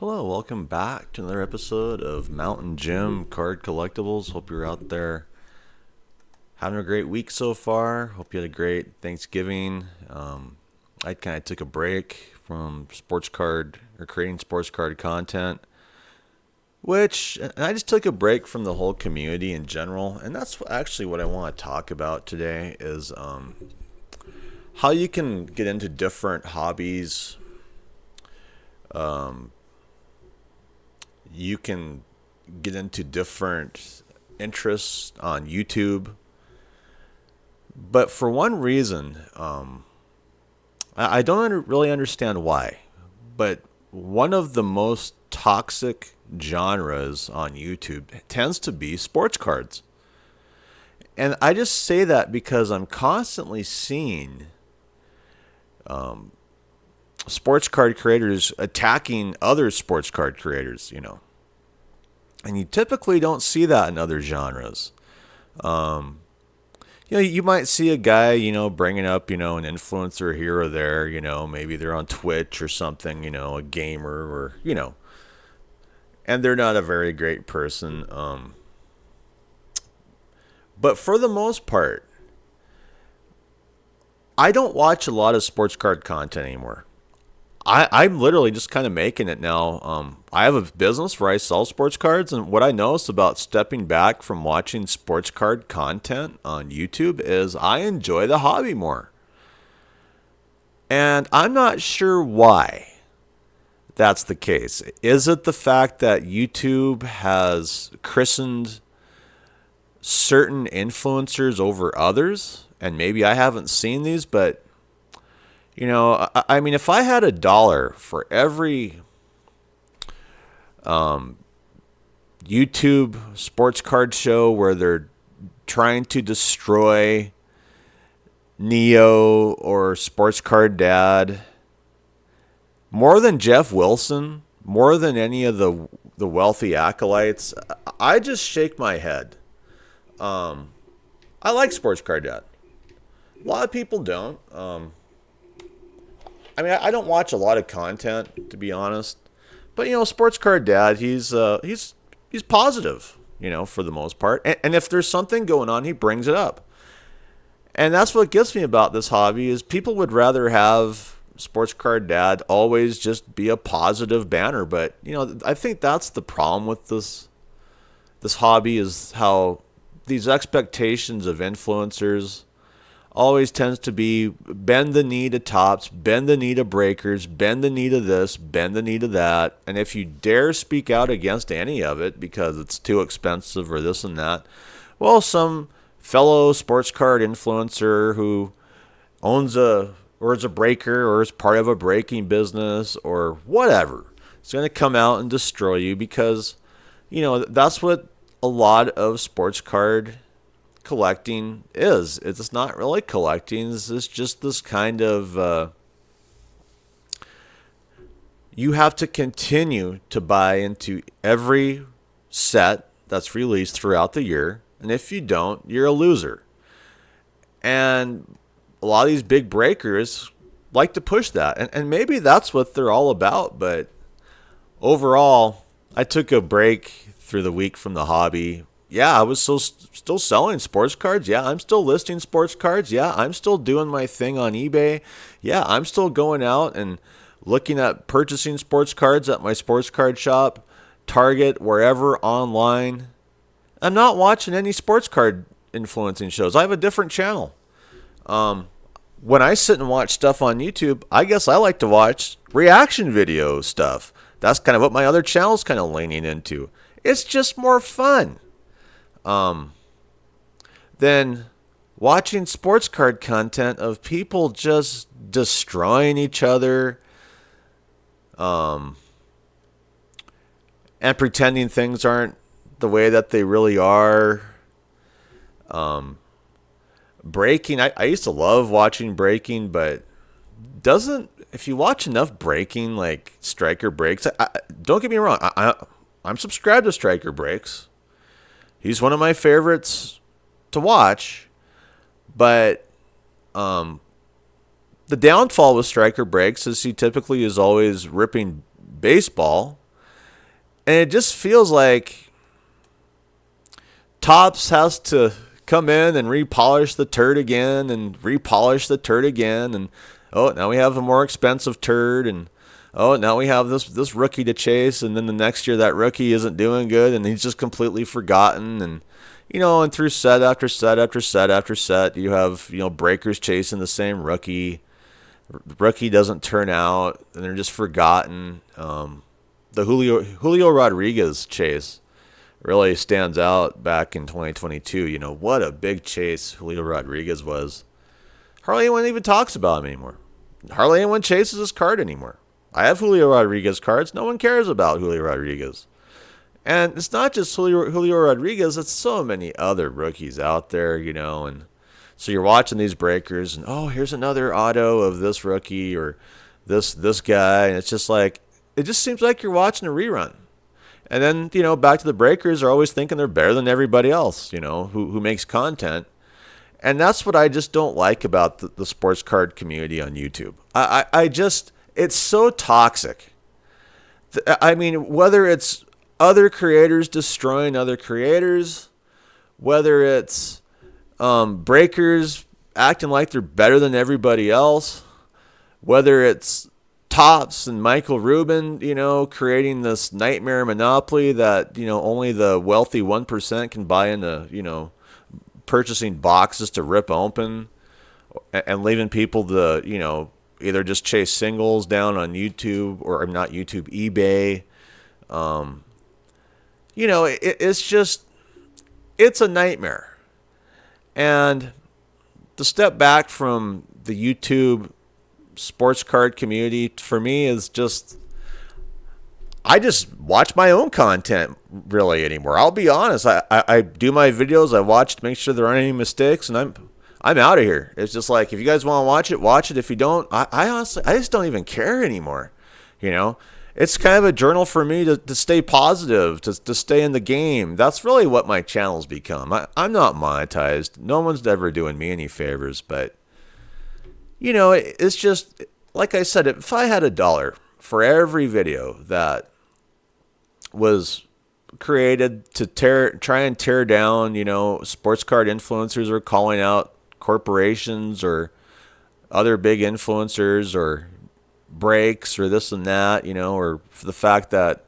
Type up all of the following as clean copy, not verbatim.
Hello, welcome back to another episode of Mountain Gym Card Collectibles. Hope you're out there having a great week so far. Hope you had a great Thanksgiving. I kind of took a break from sports card or creating sports card content, and I just took a break from the whole community in general. And that's actually what I want to talk about today is how you can get into different hobbies. You can get into different interests on YouTube. But for one reason, I don't really understand why. But one of the most toxic genres on YouTube tends to be sports cards. And I just say that because I'm constantly seeing sports card creators attacking other sports card creators. And you typically don't see that in other genres. You might see a guy, bringing up, an influencer here or there, maybe they're on Twitch or something, a gamer and they're not a very great person. But for the most part, I don't watch a lot of sports card content anymore. I'm literally just kind of making it now. I have a business where I sell sports cards, and what I noticed about stepping back from watching sports card content on YouTube is I enjoy the hobby more. And I'm not sure why that's the case. Is it the fact that YouTube has christened certain influencers over others? And maybe I haven't seen these, but I mean, if I had $1 for every YouTube sports card show where they're trying to destroy Neo or Sports Card Dad, more than Jeff Wilson, more than any of the wealthy acolytes, I just shake my head. I like Sports Card Dad. A lot of people don't. I don't watch a lot of content, to be honest. But Sports Card Dad, he's positive, for the most part. And if there's something going on, he brings it up. And that's what gets me about this hobby is people would rather have Sports Card Dad always just be a positive banner. But I think that's the problem with this hobby is how these expectations of influencers always tends to be bend the knee to tops, bend the knee to breakers, bend the knee to this, bend the knee to that. And if you dare speak out against any of it because it's too expensive or this and that, well, some fellow sports card influencer who owns or is a breaker or is part of a breaking business or whatever is going to come out and destroy you because, that's what a lot of sports card collecting is. It's not really collecting. It's just this kind of you have to continue to buy into every set that's released throughout the year, and if you don't, you're a loser. And a lot of these big breakers like to push that, and maybe that's what they're all about. But overall, I took a break through the week from the hobby. Yeah, I was still selling sports cards. Yeah, I'm still listing sports cards. Yeah, I'm still doing my thing on eBay. Yeah, I'm still going out and looking at purchasing sports cards at my sports card shop, Target, wherever, online. I'm not watching any sports card influencing shows. I have a different channel. When I sit and watch stuff on YouTube, I guess I like to watch reaction video stuff. That's kind of what my other channel's kind of leaning into. It's just more fun. Than watching sports card content of people just destroying each other, and pretending things aren't the way that they really are. Breaking, I used to love watching breaking, but if you watch enough breaking, like Striker Breaks, don't get me wrong, I'm subscribed to Striker Breaks. He's one of my favorites to watch, but the downfall with Striker Breaks is he typically is always ripping baseball, And it just feels like Topps has to come in and repolish the turd again and repolish the turd again. And, oh, now we have a more expensive turd. And, oh, now we have this rookie to chase. And then the next year that rookie isn't doing good and he's just completely forgotten. And, and through set after set after set after set, you have, breakers chasing the same rookie. The rookie doesn't turn out and they're just forgotten. The Julio Rodriguez chase really stands out back in 2022. What a big chase Julio Rodriguez was. Hardly anyone even talks about him anymore. Hardly anyone chases his card anymore. I have Julio Rodriguez cards. No one cares about Julio Rodriguez. And it's not just Julio Rodriguez. It's so many other rookies out there, and so you're watching these breakers and, oh, here's another auto of this rookie or this guy. And it's just like, it just seems like you're watching a rerun. And then, back to the breakers are always thinking they're better than everybody else, who makes content. And that's what I just don't like about the sports card community on YouTube. It's so toxic. I mean, whether it's other creators destroying other creators, whether it's breakers acting like they're better than everybody else, whether it's Topps and Michael Rubin, creating this nightmare monopoly that, only the wealthy 1% can buy into, purchasing boxes to rip open and leaving people to, either just chase singles down on YouTube or not YouTube, eBay. It's a nightmare. And to step back from the YouTube sports card community for me is I just watch my own content really anymore. I'll be honest. I do my videos. I watch to make sure there aren't any mistakes, and I'm out of here. It's just like, if you guys want to watch it. If you don't, I honestly, I just don't even care anymore. It's kind of a journal for me to stay positive, to stay in the game. That's really what my channel's become. I'm not monetized. No one's ever doing me any favors, but it's just, like I said, if I had $1 for every video that was created to try and tear down, sports card influencers or calling out corporations or other big influencers or breaks or this and that, or for the fact that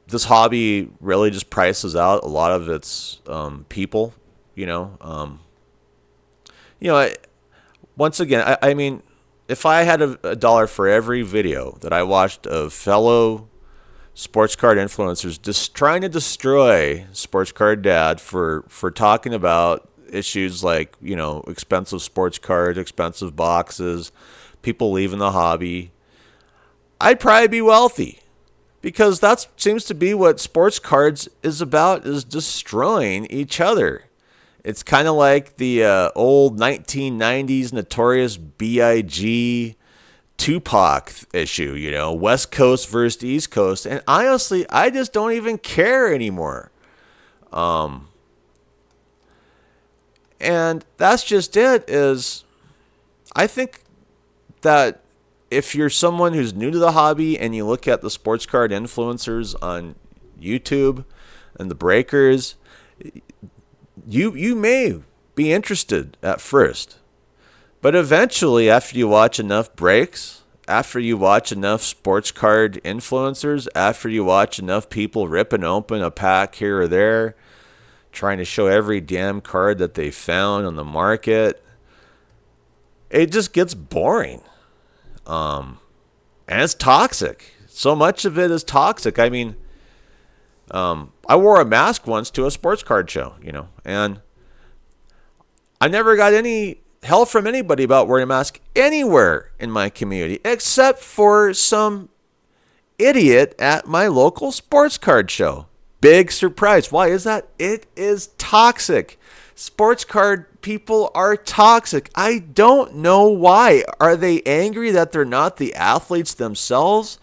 this hobby really just prices out a lot of its people, once again, I mean, if I had $1 for every video that I watched of fellow sports card influencers just trying to destroy Sports Card Dad for talking about issues like, expensive sports cards, expensive boxes, people leaving the hobby, I'd probably be wealthy. Because that seems to be what sports cards is about, is destroying each other. It's kind of like the old 1990s Notorious B.I.G. Tupac issue, West Coast versus East Coast. And honestly, I just don't even care anymore. And that's just it, is I think that if you're someone who's new to the hobby and you look at the sports card influencers on YouTube and the breakers, you may be interested at first. But eventually, after you watch enough breaks, after you watch enough sports card influencers, after you watch enough people ripping open a pack here or there, trying to show every damn card that they found on the market, it just gets boring. And it's toxic. So much of it is toxic. I mean, I wore a mask once to a sports card show, and I never got any hell from anybody about wearing a mask anywhere in my community, except for some idiot at my local sports card show. Big surprise. Why is that? It is toxic. Sports card people are toxic. I don't know why. Are they angry that they're not the athletes themselves?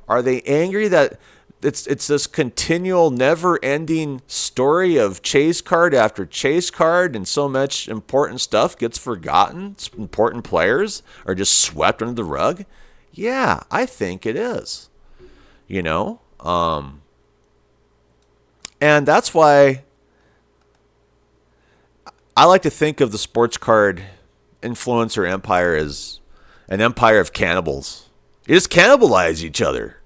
Are they angry that it's this continual, never-ending story of chase card after chase card, and so much important stuff gets forgotten? Important players are just swept under the rug? Yeah, I think it is. And that's why I like to think of the sports card influencer empire as an empire of cannibals. You just cannibalize each other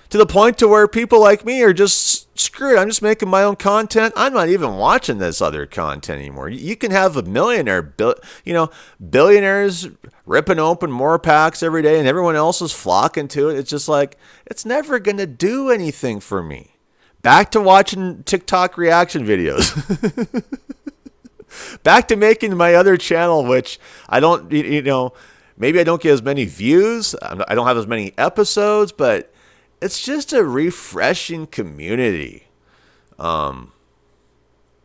to the point to where people like me are just screwed. I'm just making my own content. I'm not even watching this other content anymore. You can have a millionaire, billionaires ripping open more packs every day and everyone else is flocking to it. It's just like, it's never going to do anything for me. Back to watching TikTok reaction videos. Back to making my other channel, which I don't, maybe I don't get as many views. I don't have as many episodes, but it's just a refreshing community to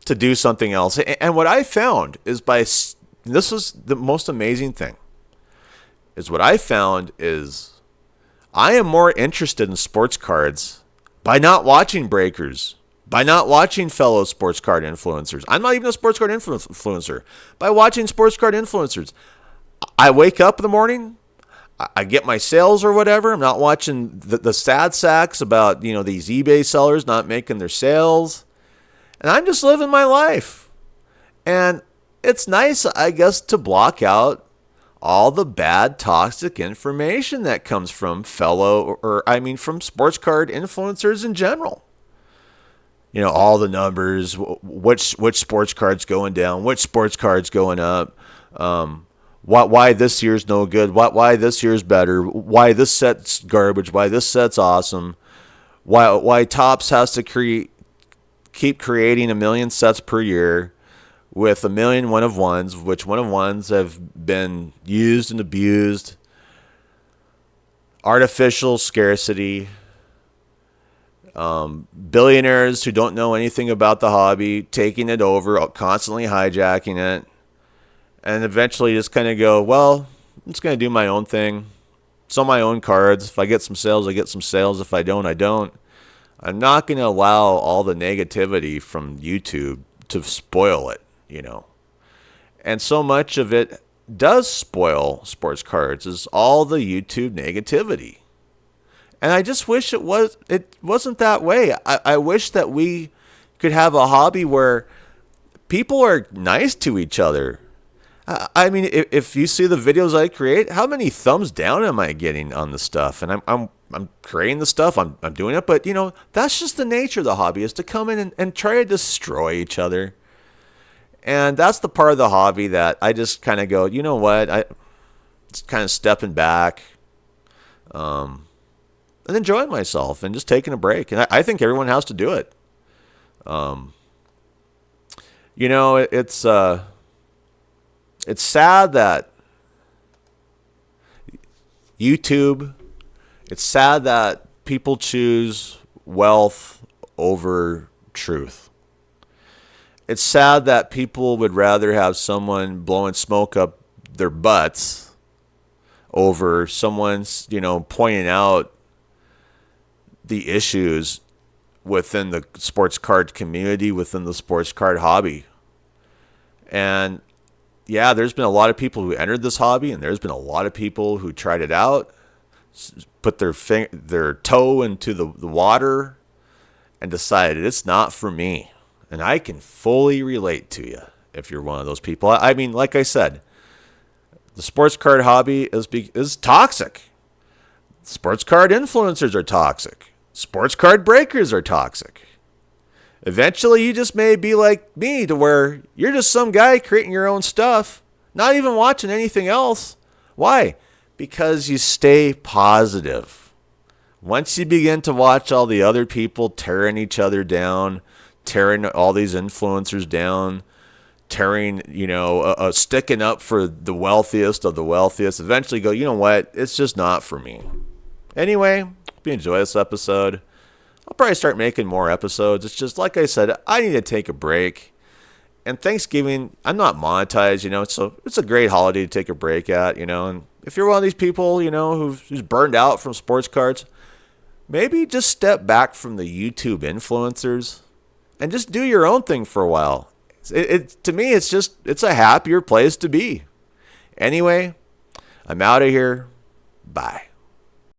do something else. And what I found is this was the most amazing thing, is what I found is I am more interested in sports cards by not watching breakers, by not watching fellow sports card influencers. I'm not even a sports card influencer. By watching sports card influencers, I wake up in the morning, I get my sales or whatever. I'm not watching the sad sacks about, these eBay sellers not making their sales. And I'm just living my life. And it's nice, I guess, to block out all the bad, toxic information that comes from from sports card influencers in general. All the numbers, which sports card's going down, which sports card's going up, why this year's no good, why this year's better, why this set's garbage, why this set's awesome, why Topps has to keep creating 1 million sets per year with 1 million one-of-ones, which one-of-ones have been used and abused, artificial scarcity, billionaires who don't know anything about the hobby taking it over, constantly hijacking it, and eventually just kind of go, well, I'm just going to do my own thing, sell my own cards. If I get some sales, I get some sales. If I don't, I don't. I'm not going to allow all the negativity from YouTube to spoil it, And so much of it does spoil sports cards, is all the YouTube negativity. And I just wish it wasn't that way. I wish that we could have a hobby where people are nice to each other. I mean, if you see the videos I create, how many thumbs down am I getting on the stuff? And I'm creating the stuff, I'm doing it, but that's just the nature of the hobby, is to come in and try to destroy each other. And that's the part of the hobby that I just kind of go, you know what? I just kind of stepping back. And enjoying myself and just taking a break. And I think everyone has to do it. It's sad that YouTube, it's sad that people choose wealth over truth. It's sad that people would rather have someone blowing smoke up their butts over someone's, pointing out the issues within the sports card community, within the sports card hobby. And yeah, there's been a lot of people who entered this hobby, and there's been a lot of people who tried it out, put their toe into the water and decided it's not for me. And I can fully relate to you if you're one of those people. I mean, like I said, the sports card hobby is toxic. Sports card influencers are toxic. Sports card breakers are toxic. Eventually, you just may be like me, to where you're just some guy creating your own stuff, not even watching anything else. Why? Because you stay positive. Once you begin to watch all the other people tearing each other down, tearing all these influencers down, tearing, sticking up for the wealthiest of the wealthiest, eventually go, you know what? It's just not for me. Anyway, hope you enjoy this episode. I'll probably start making more episodes. It's just, like I said, I need to take a break. And Thanksgiving, I'm not monetized, so it's a great holiday to take a break at, and if you're one of these people, who's burned out from sports cards, maybe just step back from the YouTube influencers and just do your own thing for a while. To me, it's a happier place to be. Anyway, I'm out of here. Bye.